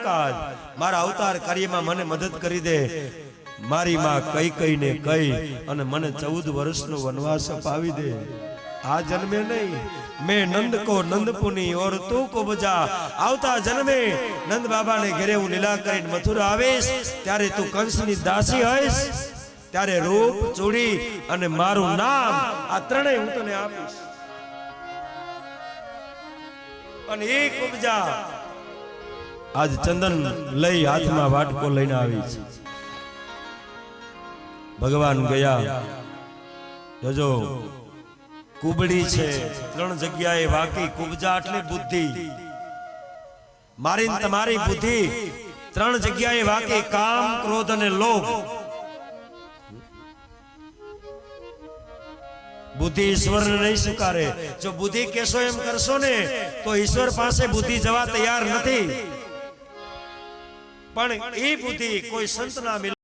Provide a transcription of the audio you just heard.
દ્વારકા મારા અવતાર કાર્યમાં મને મદદ કરી દે। મારી માં કઈ કઈ ને કઈ અને મને 14 વર્ષનો વનવાસ અપાવી દે। आ जन्मे नहीं मैं नंद को नंदपुनी और तू को बजा। आवता जन्मे नंद बाबा ने घरे हूँ लीला कर मथुरा आवेश त्यारे तू कंस नी दासी होइस त्यारे रूप चूड़ी अने मारू नाम आ त्रणेय हूँ तने आपीश। अने एक उपजा आज चंदन लई हाथ में वाटको लईने आवी छे। भगवान गया जो कुबड़ी छे 3 जग्याए वाकी कुबजा એટલે बुद्धि मारी तमारी बुद्धि 3 जग्याए वाकी काम क्रोध અને लोभ। बुद्धि ईश्वर ने नहीं स्वीकारे। जो बुद्धि केशो एम करशो ने तो ईश्वर पासे बुद्धि जवा तैयार नहीं। पण ई बुद्धि कोई संत ना मिले।